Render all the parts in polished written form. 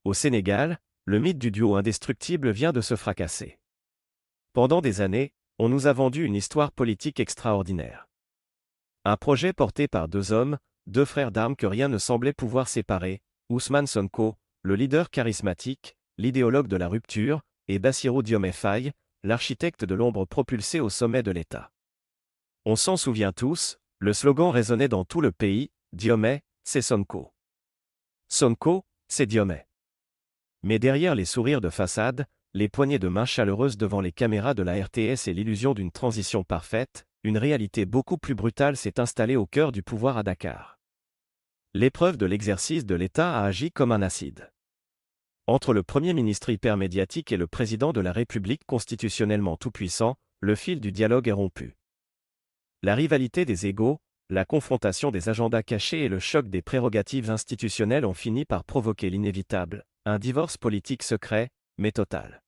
Au Sénégal, le mythe du duo indestructible vient de se fracasser. Pendant des années, on nous a vendu une histoire politique extraordinaire. Un projet porté par deux hommes, deux frères d'armes que rien ne semblait pouvoir séparer, Ousmane Sonko, le leader charismatique, l'idéologue de la rupture, et Bassirou Diomaye Faye, l'architecte de l'ombre propulsé au sommet de l'État. On s'en souvient tous, le slogan résonnait dans tout le pays, Diomaye, c'est Sonko. Sonko, c'est Diomaye. Mais derrière les sourires de façade, les poignées de main chaleureuses devant les caméras de la RTS et l'illusion d'une transition parfaite, une réalité beaucoup plus brutale s'est installée au cœur du pouvoir à Dakar. L'épreuve de l'exercice de l'État a agi comme un acide. Entre le Premier ministre hypermédiatique et le président de la République constitutionnellement tout-puissant, le fil du dialogue est rompu. La rivalité des égos, la confrontation des agendas cachés et le choc des prérogatives institutionnelles ont fini par provoquer l'inévitable, un divorce politique secret, mais total.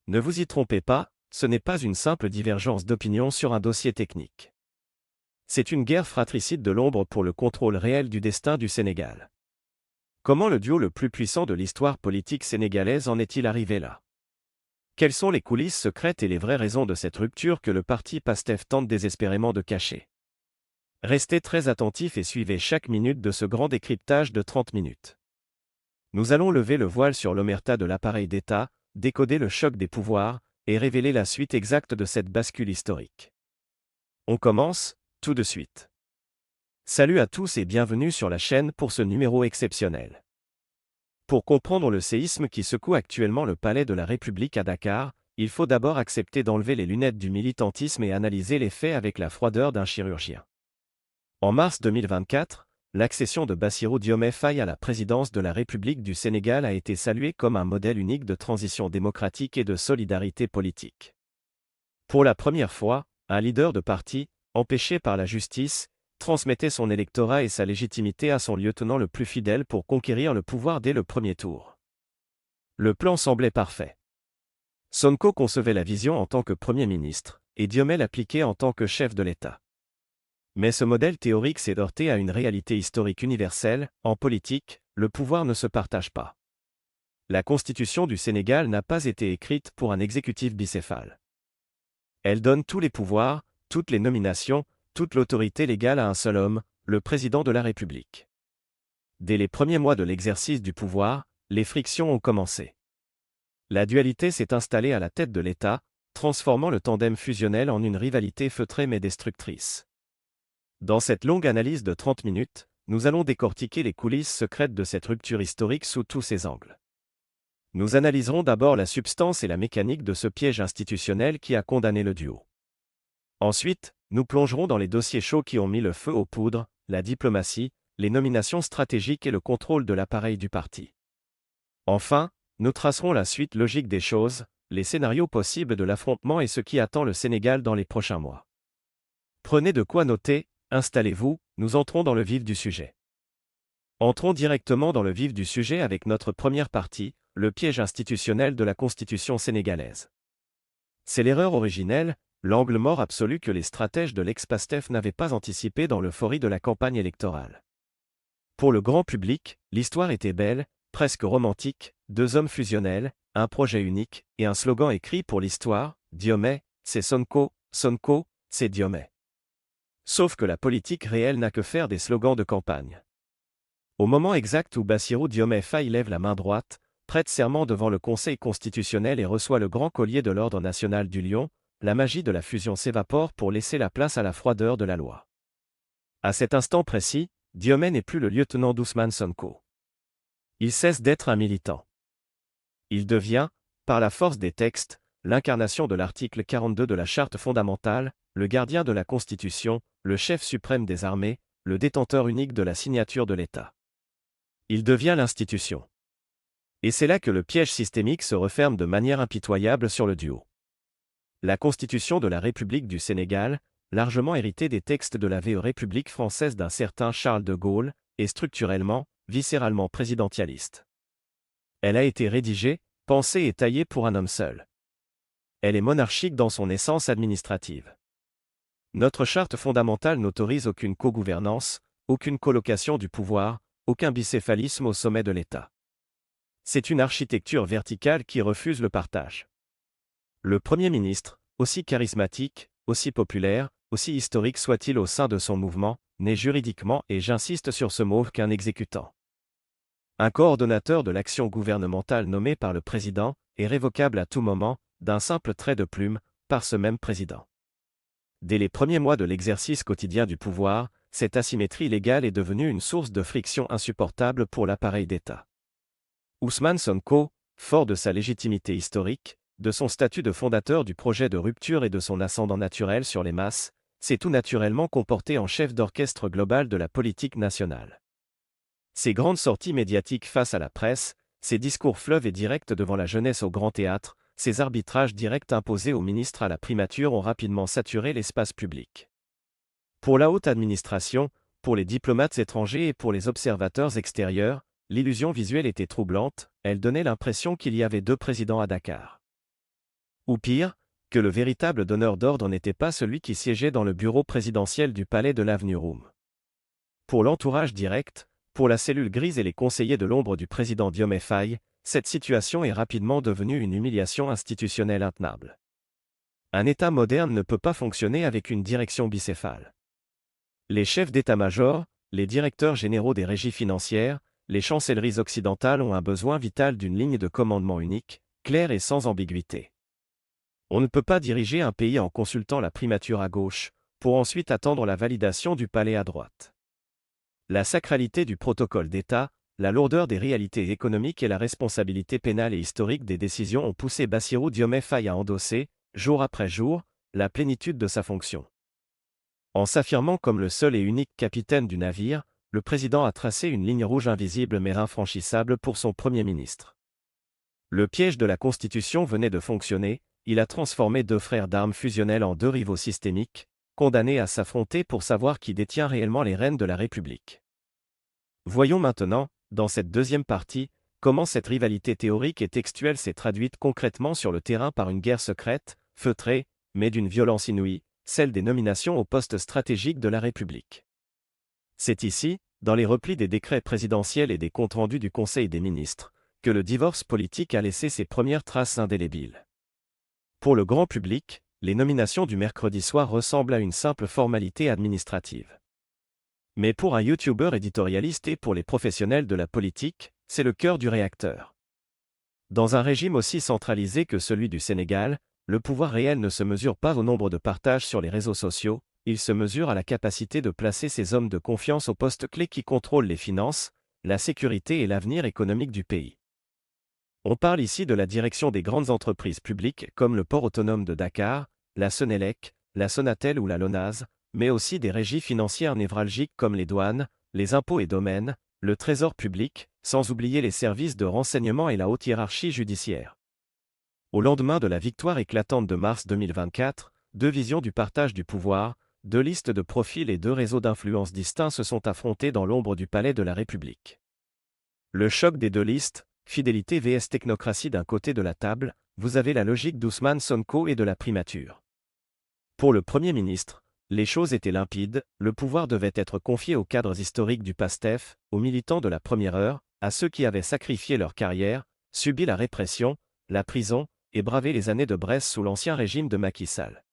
Ne vous y trompez pas, ce n'est pas une simple divergence d'opinion sur un dossier technique. C'est une guerre fratricide de l'ombre pour le contrôle réel du destin du Sénégal. Comment le duo le plus puissant de l'histoire politique sénégalaise en est-il arrivé là? Quelles sont les coulisses secrètes et les vraies raisons de cette rupture que le parti PASTEF tente désespérément de cacher? Restez très attentifs et suivez chaque minute de ce grand décryptage de 30 minutes. Nous allons lever le voile sur l'omerta de l'appareil d'État, décoder le choc des pouvoirs, et révéler la suite exacte de cette bascule historique. On commence, tout de suite. Salut à tous et bienvenue sur la chaîne pour ce numéro exceptionnel. Pour comprendre le séisme qui secoue actuellement le palais de la République à Dakar, il faut d'abord accepter d'enlever les lunettes du militantisme et analyser les faits avec la froideur d'un chirurgien. En mars 2024, l'accession de Bassirou Diomaye Faye à la présidence de la République du Sénégal a été saluée comme un modèle unique de transition démocratique et de solidarité politique. Pour la première fois, un leader de parti, empêché par la justice, transmettait son électorat et sa légitimité à son lieutenant le plus fidèle pour conquérir le pouvoir dès le premier tour. Le plan semblait parfait. Sonko concevait la vision en tant que Premier ministre, et Diomaye l'appliquait en tant que chef de l'État. Mais ce modèle théorique s'est heurté à une réalité historique universelle, en politique, le pouvoir ne se partage pas. La Constitution du Sénégal n'a pas été écrite pour un exécutif bicéphale. Elle donne tous les pouvoirs, toutes les nominations, toute l'autorité légale à un seul homme, le président de la République. Dès les premiers mois de l'exercice du pouvoir, les frictions ont commencé. La dualité s'est installée à la tête de l'État, transformant le tandem fusionnel en une rivalité feutrée mais destructrice. Dans cette longue analyse de 30 minutes, nous allons décortiquer les coulisses secrètes de cette rupture historique sous tous ses angles. Nous analyserons d'abord la substance et la mécanique de ce piège institutionnel qui a condamné le duo. Ensuite, nous plongerons dans les dossiers chauds qui ont mis le feu aux poudres, la diplomatie, les nominations stratégiques et le contrôle de l'appareil du parti. Enfin, nous tracerons la suite logique des choses, les scénarios possibles de l'affrontement et ce qui attend le Sénégal dans les prochains mois. Prenez de quoi noter, installez-vous, nous entrons dans le vif du sujet. Entrons directement dans le vif du sujet avec notre première partie, le piège institutionnel de la Constitution sénégalaise. C'est l'erreur originelle, l'angle mort absolu que les stratèges de l'ex-PASTEF n'avaient pas anticipé dans l'euphorie de la campagne électorale. Pour le grand public, l'histoire était belle, presque romantique, deux hommes fusionnels, un projet unique, et un slogan écrit pour l'histoire, Diomaye, c'est Sonko, Sonko, c'est Diomaye. Sauf que la politique réelle n'a que faire des slogans de campagne. Au moment exact où Bassirou Diomaye Faye lève la main droite, prête serment devant le Conseil constitutionnel et reçoit le grand collier de l'Ordre national du Lion, la magie de la fusion s'évapore pour laisser la place à la froideur de la loi. À cet instant précis, Diomaye n'est plus le lieutenant d'Ousmane Sonko. Il cesse d'être un militant. Il devient, par la force des textes, l'incarnation de l'article 42 de la Charte fondamentale, le gardien de la Constitution, le chef suprême des armées, le détenteur unique de la signature de l'État. Il devient l'institution. Et c'est là que le piège systémique se referme de manière impitoyable sur le duo. La Constitution de la République du Sénégal, largement héritée des textes de la vieille République française d'un certain Charles de Gaulle, est structurellement, viscéralement présidentialiste. Elle a été rédigée, pensée et taillée pour un homme seul. Elle est monarchique dans son essence administrative. Notre charte fondamentale n'autorise aucune co-gouvernance, aucune colocation du pouvoir, aucun bicéphalisme au sommet de l'État. C'est une architecture verticale qui refuse le partage. Le Premier ministre, aussi charismatique, aussi populaire, aussi historique soit-il au sein de son mouvement, n'est juridiquement, et j'insiste sur ce mot, qu'un exécutant. Un coordonnateur de l'action gouvernementale nommé par le président est révocable à tout moment, d'un simple trait de plume, par ce même président. Dès les premiers mois de l'exercice quotidien du pouvoir, cette asymétrie légale est devenue une source de friction insupportable pour l'appareil d'État. Ousmane Sonko, fort de sa légitimité historique, de son statut de fondateur du projet de rupture et de son ascendant naturel sur les masses, s'est tout naturellement comporté en chef d'orchestre global de la politique nationale. Ses grandes sorties médiatiques face à la presse, ses discours fleuves et directs devant la jeunesse au grand théâtre, ses arbitrages directs imposés aux ministres à la primature ont rapidement saturé l'espace public. Pour la haute administration, pour les diplomates étrangers et pour les observateurs extérieurs, l'illusion visuelle était troublante, elle donnait l'impression qu'il y avait deux présidents à Dakar. Ou pire, que le véritable donneur d'ordre n'était pas celui qui siégeait dans le bureau présidentiel du palais de l'Avenue Roume. Pour l'entourage direct, pour la cellule grise et les conseillers de l'ombre du président Diomaye Faye, cette situation est rapidement devenue une humiliation institutionnelle intenable. Un État moderne ne peut pas fonctionner avec une direction bicéphale. Les chefs d'état-major, les directeurs généraux des régies financières, les chancelleries occidentales ont un besoin vital d'une ligne de commandement unique, claire et sans ambiguïté. On ne peut pas diriger un pays en consultant la primature à gauche, pour ensuite attendre la validation du palais à droite. La sacralité du protocole d'État, la lourdeur des réalités économiques et la responsabilité pénale et historique des décisions ont poussé Bassirou Diomaye Faye à endosser, jour après jour, la plénitude de sa fonction. En s'affirmant comme le seul et unique capitaine du navire, le président a tracé une ligne rouge invisible mais infranchissable pour son Premier ministre. Le piège de la Constitution venait de fonctionner, il a transformé deux frères d'armes fusionnels en deux rivaux systémiques, condamnés à s'affronter pour savoir qui détient réellement les rênes de la République. Voyons maintenant, dans cette deuxième partie, comment cette rivalité théorique et textuelle s'est traduite concrètement sur le terrain par une guerre secrète, feutrée, mais d'une violence inouïe, celle des nominations aux postes stratégiques de la République. C'est ici, dans les replis des décrets présidentiels et des comptes rendus du Conseil des ministres, que le divorce politique a laissé ses premières traces indélébiles. Pour le grand public, les nominations du mercredi soir ressemblent à une simple formalité administrative. Mais pour un youtubeur éditorialiste et pour les professionnels de la politique, c'est le cœur du réacteur. Dans un régime aussi centralisé que celui du Sénégal, le pouvoir réel ne se mesure pas au nombre de partages sur les réseaux sociaux, il se mesure à la capacité de placer ses hommes de confiance aux postes clés qui contrôlent les finances, la sécurité et l'avenir économique du pays. On parle ici de la direction des grandes entreprises publiques comme le port autonome de Dakar, la Senelec, la Sonatel ou la Lonase, mais aussi des régies financières névralgiques comme les douanes, les impôts et domaines, le trésor public, sans oublier les services de renseignement et la haute hiérarchie judiciaire. Au lendemain de la victoire éclatante de mars 2024, deux visions du partage du pouvoir, deux listes de profils et deux réseaux d'influence distincts se sont affrontés dans l'ombre du palais de la République. Le choc des deux listes, fidélité vs technocratie d'un côté de la table, vous avez la logique d'Ousmane Sonko et de la primature. Pour le Premier ministre, les choses étaient limpides, le pouvoir devait être confié aux cadres historiques du PASTEF, aux militants de la première heure, à ceux qui avaient sacrifié leur carrière, subi la répression, la prison, et bravé les années de Bresse sous l'ancien régime de Macky Sall.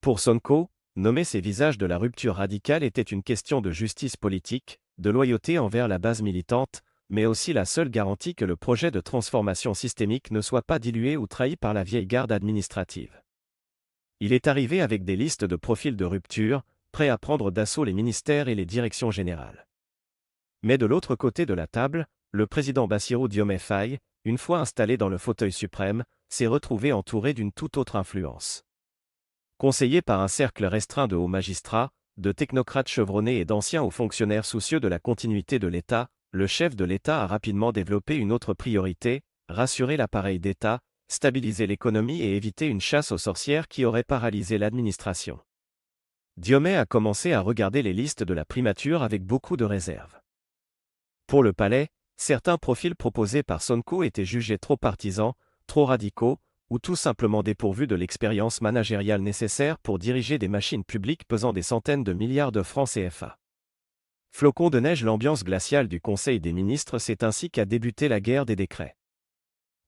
Pour Sonko, nommer ces visages de la rupture radicale était une question de justice politique, de loyauté envers la base militante, mais aussi la seule garantie que le projet de transformation systémique ne soit pas dilué ou trahi par la vieille garde administrative. Il est arrivé avec des listes de profils de rupture, prêts à prendre d'assaut les ministères et les directions générales. Mais de l'autre côté de la table, le président Bassirou Diomaye Faye, une fois installé dans le fauteuil suprême, s'est retrouvé entouré d'une toute autre influence. Conseillé par un cercle restreint de hauts magistrats, de technocrates chevronnés et d'anciens hauts fonctionnaires soucieux de la continuité de l'État, le chef de l'État a rapidement développé une autre priorité, rassurer l'appareil d'État, stabiliser l'économie et éviter une chasse aux sorcières qui aurait paralysé l'administration. Diomaye a commencé à regarder les listes de la primature avec beaucoup de réserve. Pour le palais, certains profils proposés par Sonko étaient jugés trop partisans, trop radicaux, ou tout simplement dépourvus de l'expérience managériale nécessaire pour diriger des machines publiques pesant des centaines de milliards de francs CFA. Flocon de neige. L'ambiance glaciale du Conseil des ministres, c'est ainsi qu'a débuté la guerre des décrets.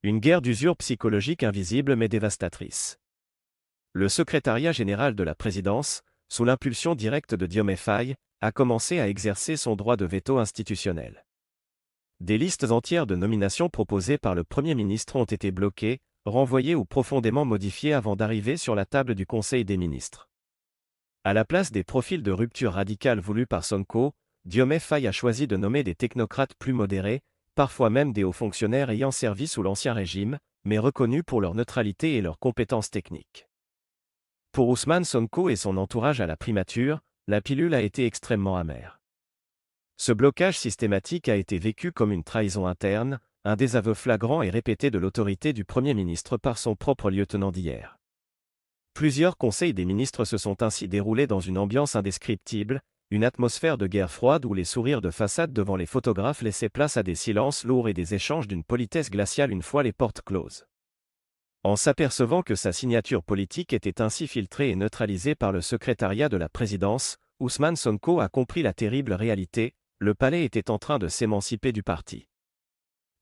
Une guerre d'usure psychologique invisible mais dévastatrice. Le secrétariat général de la présidence, sous l'impulsion directe de Diomaye Faye, a commencé à exercer son droit de veto institutionnel. Des listes entières de nominations proposées par le Premier ministre ont été bloquées, renvoyées ou profondément modifiées avant d'arriver sur la table du Conseil des ministres. À la place des profils de rupture radicale voulus par Sonko, Diomaye Faye a choisi de nommer des technocrates plus modérés, parfois même des hauts fonctionnaires ayant servi sous l'Ancien Régime, mais reconnus pour leur neutralité et leurs compétences techniques. Pour Ousmane Sonko et son entourage à la primature, la pilule a été extrêmement amère. Ce blocage systématique a été vécu comme une trahison interne, un désaveu flagrant et répété de l'autorité du Premier ministre par son propre lieutenant d'hier. Plusieurs conseils des ministres se sont ainsi déroulés dans une ambiance indescriptible, une atmosphère de guerre froide où les sourires de façade devant les photographes laissaient place à des silences lourds et des échanges d'une politesse glaciale une fois les portes closes. En s'apercevant que sa signature politique était ainsi filtrée et neutralisée par le secrétariat de la présidence, Ousmane Sonko a compris la terrible réalité, le palais était en train de s'émanciper du parti.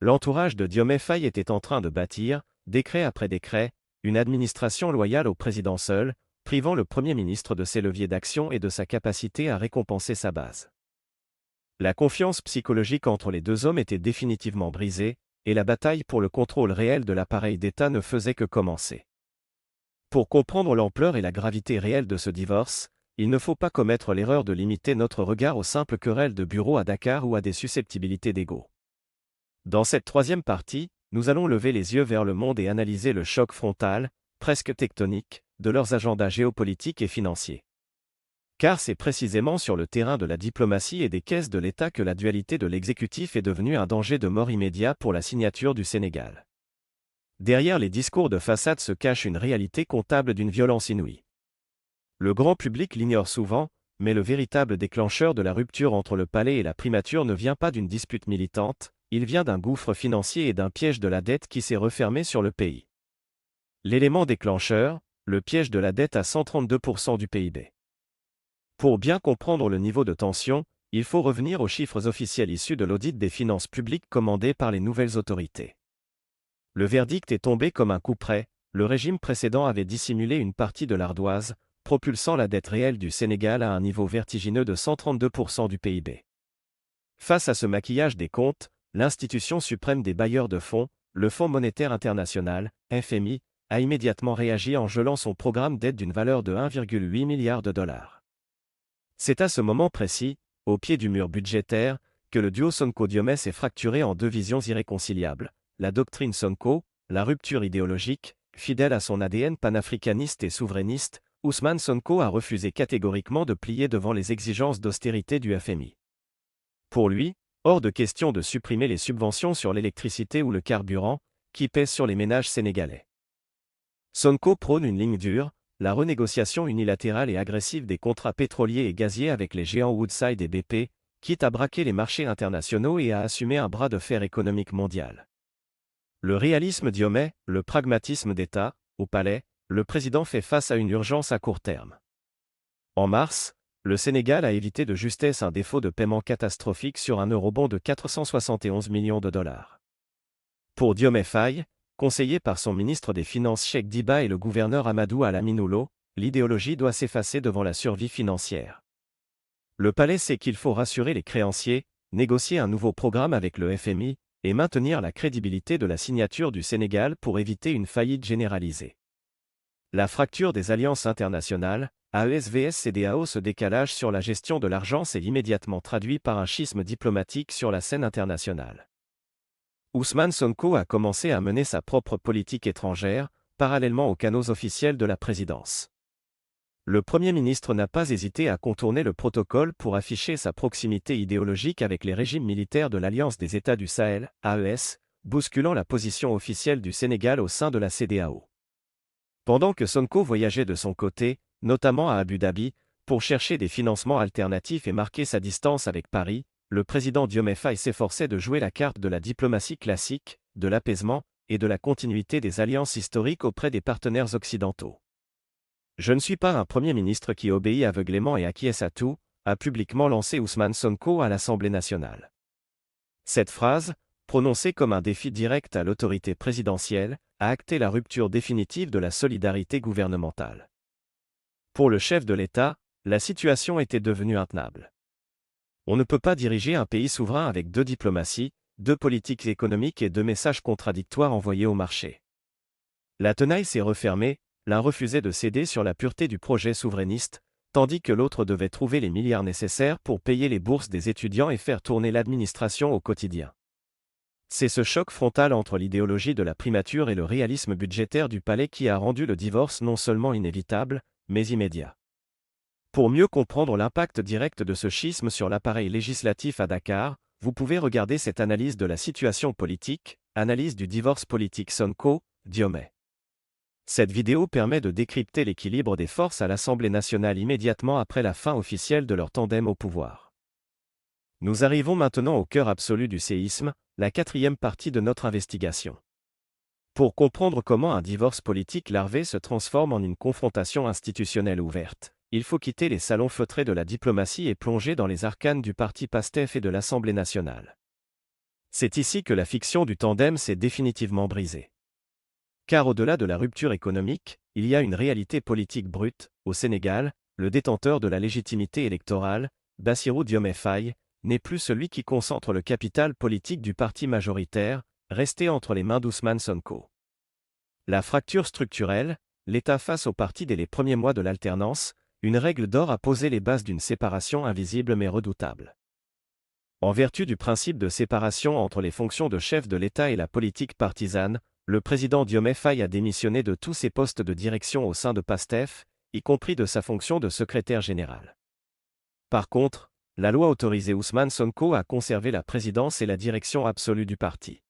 L'entourage de Diomaye Faye était en train de bâtir, décret après décret, une administration loyale au président seul, privant le Premier ministre de ses leviers d'action et de sa capacité à récompenser sa base. La confiance psychologique entre les deux hommes était définitivement brisée, et la bataille pour le contrôle réel de l'appareil d'État ne faisait que commencer. Pour comprendre l'ampleur et la gravité réelle de ce divorce, il ne faut pas commettre l'erreur de limiter notre regard aux simples querelles de bureau à Dakar ou à des susceptibilités d'ego. Dans cette troisième partie, nous allons lever les yeux vers le monde et analyser le choc frontal, presque tectonique, de leurs agendas géopolitiques et financiers. Car c'est précisément sur le terrain de la diplomatie et des caisses de l'État que la dualité de l'exécutif est devenue un danger de mort immédiat pour la signature du Sénégal. Derrière les discours de façade se cache une réalité comptable d'une violence inouïe. Le grand public l'ignore souvent, mais le véritable déclencheur de la rupture entre le palais et la primature ne vient pas d'une dispute militante, il vient d'un gouffre financier et d'un piège de la dette qui s'est refermé sur le pays. L'élément déclencheur, le piège de la dette à 132% du PIB. Pour bien comprendre le niveau de tension, il faut revenir aux chiffres officiels issus de l'audit des finances publiques commandé par les nouvelles autorités. Le verdict est tombé comme un coup près, le régime précédent avait dissimulé une partie de l'ardoise, propulsant la dette réelle du Sénégal à un niveau vertigineux de 132% du PIB. Face à ce maquillage des comptes, l'institution suprême des bailleurs de fonds, le Fonds monétaire international, FMI, a immédiatement réagi en gelant son programme d'aide d'une valeur de 1,8 milliard de dollars. C'est à ce moment précis, au pied du mur budgétaire, que le duo Sonko-Diomaye s'est fracturé en deux visions irréconciliables, la doctrine Sonko, la rupture idéologique, fidèle à son ADN panafricaniste et souverainiste, Ousmane Sonko a refusé catégoriquement de plier devant les exigences d'austérité du FMI. Pour lui, hors de question de supprimer les subventions sur l'électricité ou le carburant, qui pèsent sur les ménages sénégalais. Sonko prône une ligne dure, la renégociation unilatérale et agressive des contrats pétroliers et gaziers avec les géants Woodside et BP, quitte à braquer les marchés internationaux et à assumer un bras de fer économique mondial. Le réalisme Diomaye, le pragmatisme d'État, au palais, le président fait face à une urgence à court terme. En mars, le Sénégal a évité de justesse un défaut de paiement catastrophique sur un eurobond de 471 millions de dollars. Pour Diomaye Faye, conseillé par son ministre des Finances Cheikh Diba et le gouverneur Amadou Al-Aminoulo, l'idéologie doit s'effacer devant la survie financière. Le palais sait qu'il faut rassurer les créanciers, négocier un nouveau programme avec le FMI, et maintenir la crédibilité de la signature du Sénégal pour éviter une faillite généralisée. La fracture des alliances internationales, AES-VS-CEDEAO. Ce décalage sur la gestion de l'argent s'est immédiatement traduit par un schisme diplomatique sur la scène internationale. Ousmane Sonko a commencé à mener sa propre politique étrangère, parallèlement aux canaux officiels de la présidence. Le Premier ministre n'a pas hésité à contourner le protocole pour afficher sa proximité idéologique avec les régimes militaires de l'Alliance des États du Sahel, AES, bousculant la position officielle du Sénégal au sein de la CEDEAO. Pendant que Sonko voyageait de son côté, notamment à Abu Dhabi, pour chercher des financements alternatifs et marquer sa distance avec Paris, le président Diomaye Faye s'efforçait de jouer la carte de la diplomatie classique, de l'apaisement et de la continuité des alliances historiques auprès des partenaires occidentaux. Je ne suis pas un Premier ministre qui obéit aveuglément et acquiesce à tout, a publiquement lancé Ousmane Sonko à l'Assemblée nationale. Cette phrase, prononcée comme un défi direct à l'autorité présidentielle, a acté la rupture définitive de la solidarité gouvernementale. Pour le chef de l'État, la situation était devenue intenable. On ne peut pas diriger un pays souverain avec deux diplomaties, deux politiques économiques et deux messages contradictoires envoyés au marché. La tenaille s'est refermée, l'un refusait de céder sur la pureté du projet souverainiste, tandis que l'autre devait trouver les milliards nécessaires pour payer les bourses des étudiants et faire tourner l'administration au quotidien. C'est ce choc frontal entre l'idéologie de la primature et le réalisme budgétaire du palais qui a rendu le divorce non seulement inévitable, mais immédiat. Pour mieux comprendre l'impact direct de ce schisme sur l'appareil législatif à Dakar, vous pouvez regarder cette analyse de la situation politique, analyse du divorce politique Sonko-Diomé. Cette vidéo permet de décrypter l'équilibre des forces à l'Assemblée nationale immédiatement après la fin officielle de leur tandem au pouvoir. Nous arrivons maintenant au cœur absolu du séisme, la quatrième partie de notre investigation. Pour comprendre comment un divorce politique larvé se transforme en une confrontation institutionnelle ouverte, il faut quitter les salons feutrés de la diplomatie et plonger dans les arcanes du parti PASTEF et de l'Assemblée nationale. C'est ici que la fiction du tandem s'est définitivement brisée. Car au-delà de la rupture économique, il y a une réalité politique brute. Au Sénégal, le détenteur de la légitimité électorale, Bassirou Diomaye Faye, n'est plus celui qui concentre le capital politique du parti majoritaire, resté entre les mains d'Ousmane Sonko. La fracture structurelle, l'État face au parti dès les premiers mois de l'alternance, une règle d'or a posé les bases d'une séparation invisible mais redoutable. En vertu du principe de séparation entre les fonctions de chef de l'État et la politique partisane, le président Diomaye Faye a démissionné de tous ses postes de direction au sein de PASTEF, y compris de sa fonction de secrétaire général. Par contre, la loi autorisait Ousmane Sonko à conserver la présidence et la direction absolue du parti.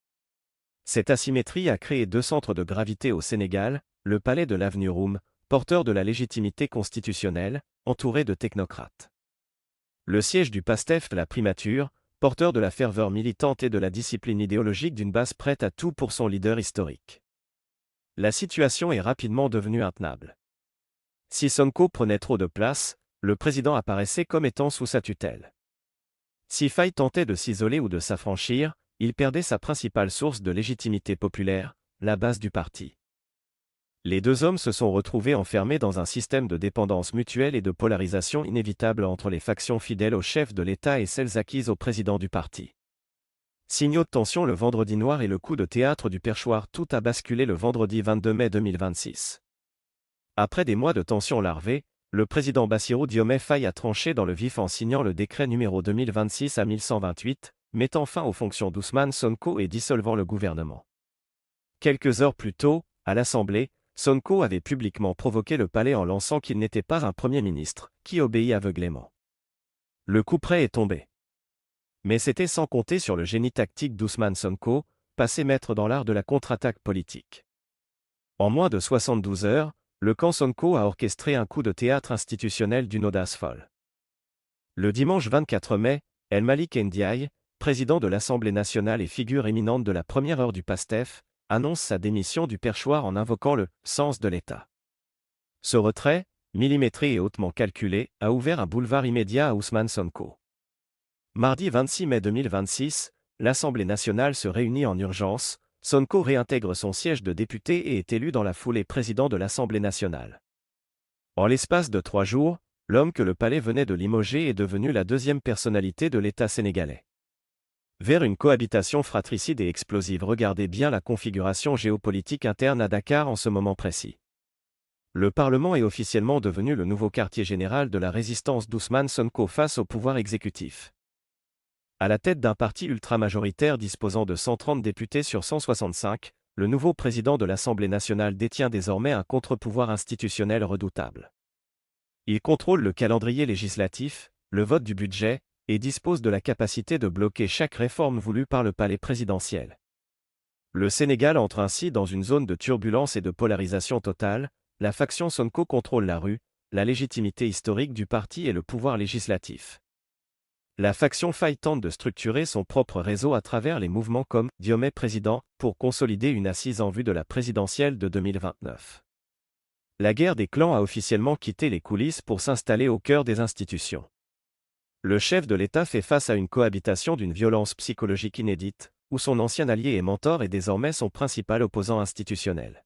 Cette asymétrie a créé deux centres de gravité au Sénégal, le palais de l'avenue Roume, porteur de la légitimité constitutionnelle, entouré de technocrates. Le siège du PASTEF, la primature, porteur de la ferveur militante et de la discipline idéologique d'une base prête à tout pour son leader historique. La situation est rapidement devenue intenable. Si Sonko prenait trop de place, le président apparaissait comme étant sous sa tutelle. Si Faye tentait de s'isoler ou de s'affranchir, il perdait sa principale source de légitimité populaire, la base du parti. Les deux hommes se sont retrouvés enfermés dans un système de dépendance mutuelle et de polarisation inévitable entre les factions fidèles au chef de l'État et celles acquises au président du parti. Signaux de tension le vendredi noir et le coup de théâtre du perchoir, tout a basculé le vendredi 22 mai 2026. Après des mois de tensions larvées, le président Bassirou Diomaye Faye a tranché dans le vif en signant le décret numéro 2026 à 1128, mettant fin aux fonctions d'Ousmane Sonko et dissolvant le gouvernement. Quelques heures plus tôt, à l'Assemblée, Sonko avait publiquement provoqué le palais en lançant qu'il n'était pas un Premier ministre, qui obéit aveuglément. Le coup près est tombé. Mais c'était sans compter sur le génie tactique d'Ousmane Sonko, passé maître dans l'art de la contre-attaque politique. En moins de 72 heures, le camp Sonko a orchestré un coup de théâtre institutionnel d'une audace folle. Le dimanche 24 mai, El Malick Ndiaye, président de l'Assemblée nationale et figure éminente de la première heure du PASTEF, annonce sa démission du perchoir en invoquant le « sens de l'État ». Ce retrait, millimétré et hautement calculé, a ouvert un boulevard immédiat à Ousmane Sonko. Mardi 26 mai 2026, l'Assemblée nationale se réunit en urgence, Sonko réintègre son siège de député et est élu dans la foulée président de l'Assemblée nationale. En l'espace de 3 jours, l'homme que le palais venait de limoger est devenu la deuxième personnalité de l'État sénégalais. Vers une cohabitation fratricide et explosive. Regardez bien la configuration géopolitique interne à Dakar en ce moment précis. Le Parlement est officiellement devenu le nouveau quartier général de la résistance d'Ousmane Sonko face au pouvoir exécutif. À la tête d'un parti ultramajoritaire disposant de 130 députés sur 165, le nouveau président de l'Assemblée nationale détient désormais un contre-pouvoir institutionnel redoutable. Il contrôle le calendrier législatif, le vote du budget, et dispose de la capacité de bloquer chaque réforme voulue par le palais présidentiel. Le Sénégal entre ainsi dans une zone de turbulence et de polarisation totale, la faction Sonko contrôle la rue, la légitimité historique du parti et le pouvoir législatif. La faction Faye tente de structurer son propre réseau à travers les mouvements comme « Diomaye président » pour consolider une assise en vue de la présidentielle de 2029. La guerre des clans a officiellement quitté les coulisses pour s'installer au cœur des institutions. Le chef de l'État fait face à une cohabitation d'une violence psychologique inédite, où son ancien allié et mentor est désormais son principal opposant institutionnel.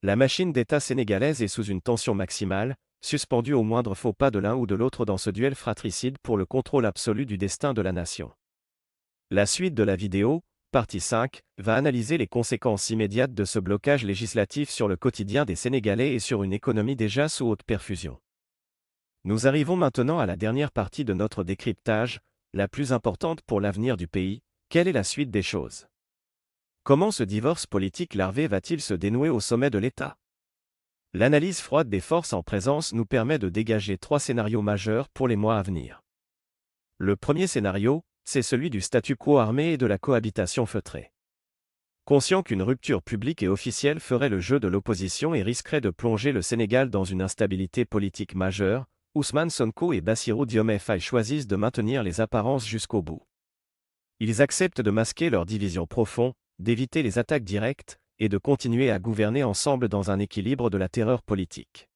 La machine d'État sénégalaise est sous une tension maximale, suspendue au moindre faux pas de l'un ou de l'autre dans ce duel fratricide pour le contrôle absolu du destin de la nation. La suite de la vidéo, partie 5, va analyser les conséquences immédiates de ce blocage législatif sur le quotidien des Sénégalais et sur une économie déjà sous haute perfusion. Nous arrivons maintenant à la dernière partie de notre décryptage, la plus importante pour l'avenir du pays. Quelle est la suite des choses? Comment ce divorce politique larvé va-t-il se dénouer au sommet de l'État? L'analyse froide des forces en présence nous permet de dégager 3 scénarios majeurs pour les mois à venir. Le premier scénario, c'est celui du statu quo armé et de la cohabitation feutrée. Conscient qu'une rupture publique et officielle ferait le jeu de l'opposition et risquerait de plonger le Sénégal dans une instabilité politique majeure, Ousmane Sonko et Bassirou Diomaye Faye choisissent de maintenir les apparences jusqu'au bout. Ils acceptent de masquer leurs divisions profondes, d'éviter les attaques directes, et de continuer à gouverner ensemble dans un équilibre de la terreur politique.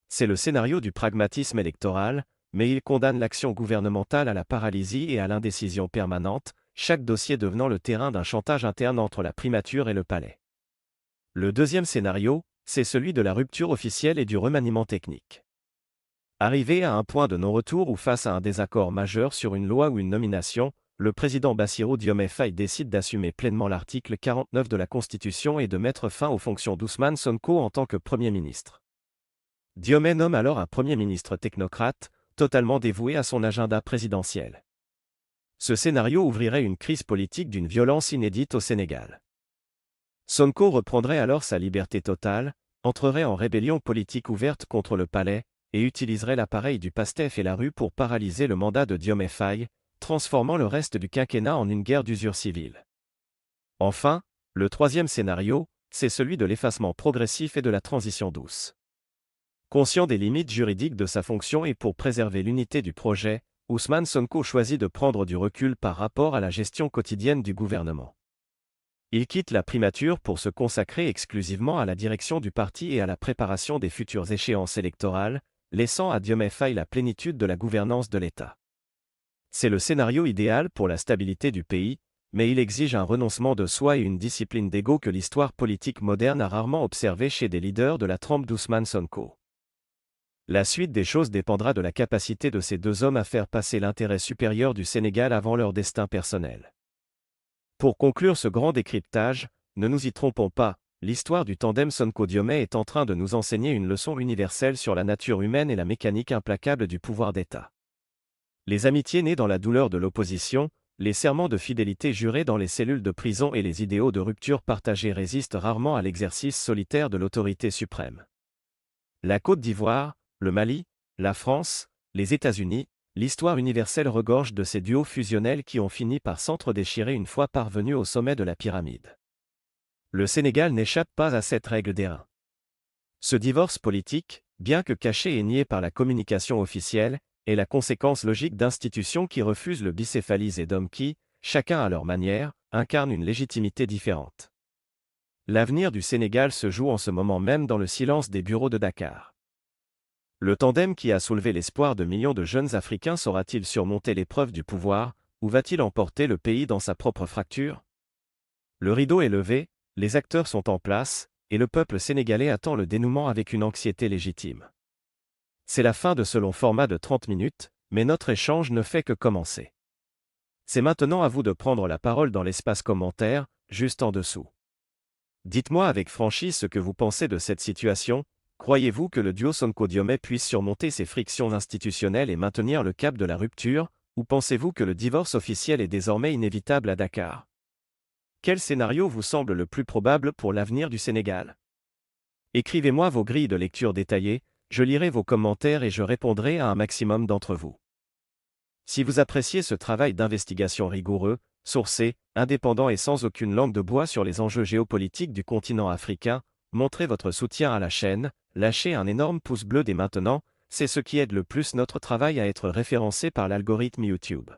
C'est le scénario du pragmatisme électoral, mais il condamne l'action gouvernementale à la paralysie et à l'indécision permanente, chaque dossier devenant le terrain d'un chantage interne entre la primature et le palais. Le deuxième scénario, c'est celui de la rupture officielle et du remaniement technique. Arrivé à un point de non-retour ou face à un désaccord majeur sur une loi ou une nomination, le président Bassirou Diomaye Faye décide d'assumer pleinement l'article 49 de la Constitution et de mettre fin aux fonctions d'Ousmane Sonko en tant que Premier ministre. Diomaye nomme alors un Premier ministre technocrate, totalement dévoué à son agenda présidentiel. Ce scénario ouvrirait une crise politique d'une violence inédite au Sénégal. Sonko reprendrait alors sa liberté totale, entrerait en rébellion politique ouverte contre le palais, et utiliserait l'appareil du PASTEF et la rue pour paralyser le mandat de Diomaye Faye, transformant le reste du quinquennat en une guerre d'usure civile. Enfin, le troisième scénario, c'est celui de l'effacement progressif et de la transition douce. Conscient des limites juridiques de sa fonction et pour préserver l'unité du projet, Ousmane Sonko choisit de prendre du recul par rapport à la gestion quotidienne du gouvernement. Il quitte la primature pour se consacrer exclusivement à la direction du parti et à la préparation des futures échéances électorales, laissant à Diomaye Faye la plénitude de la gouvernance de l'État. C'est le scénario idéal pour la stabilité du pays, mais il exige un renoncement de soi et une discipline d'ego que l'histoire politique moderne a rarement observé chez des leaders de la trempe d'Ousmane Sonko. La suite des choses dépendra de la capacité de ces deux hommes à faire passer l'intérêt supérieur du Sénégal avant leur destin personnel. Pour conclure ce grand décryptage, ne nous y trompons pas, l'histoire du tandem Sonko-Diomaye est en train de nous enseigner une leçon universelle sur la nature humaine et la mécanique implacable du pouvoir d'État. Les amitiés nées dans la douleur de l'opposition, les serments de fidélité jurés dans les cellules de prison et les idéaux de rupture partagés résistent rarement à l'exercice solitaire de l'autorité suprême. La Côte d'Ivoire, le Mali, la France, les États-Unis, l'histoire universelle regorge de ces duos fusionnels qui ont fini par s'entre-déchirer une fois parvenus au sommet de la pyramide. Le Sénégal n'échappe pas à cette règle d'airain. Ce divorce politique, bien que caché et nié par la communication officielle, est la conséquence logique d'institutions qui refusent le bicéphalisme et d'hommes qui, chacun à leur manière, incarnent une légitimité différente. L'avenir du Sénégal se joue en ce moment même dans le silence des bureaux de Dakar. Le tandem qui a soulevé l'espoir de millions de jeunes Africains saura-t-il surmonter l'épreuve du pouvoir, ou va-t-il emporter le pays dans sa propre fracture? Le rideau est levé, les acteurs sont en place, et le peuple sénégalais attend le dénouement avec une anxiété légitime. C'est la fin de ce long format de 30 minutes, mais notre échange ne fait que commencer. C'est maintenant à vous de prendre la parole dans l'espace commentaire, juste en dessous. Dites-moi avec franchise ce que vous pensez de cette situation. Croyez-vous que le duo Sonko-Diomaye puisse surmonter ces frictions institutionnelles et maintenir le cap de la rupture, ou pensez-vous que le divorce officiel est désormais inévitable à Dakar? Quel scénario vous semble le plus probable pour l'avenir du Sénégal? Écrivez-moi vos grilles de lecture détaillées, je lirai vos commentaires et je répondrai à un maximum d'entre vous. Si vous appréciez ce travail d'investigation rigoureux, sourcé, indépendant et sans aucune langue de bois sur les enjeux géopolitiques du continent africain, montrez votre soutien à la chaîne, lâchez un énorme pouce bleu dès maintenant, c'est ce qui aide le plus notre travail à être référencé par l'algorithme YouTube.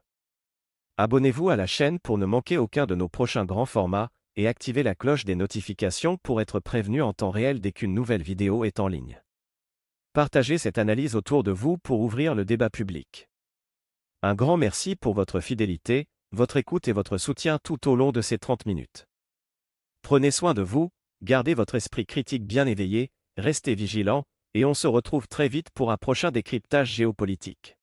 Abonnez-vous à la chaîne pour ne manquer aucun de nos prochains grands formats, et activez la cloche des notifications pour être prévenu en temps réel dès qu'une nouvelle vidéo est en ligne. Partagez cette analyse autour de vous pour ouvrir le débat public. Un grand merci pour votre fidélité, votre écoute et votre soutien tout au long de ces 30 minutes. Prenez soin de vous, gardez votre esprit critique bien éveillé, restez vigilant, et on se retrouve très vite pour un prochain décryptage géopolitique.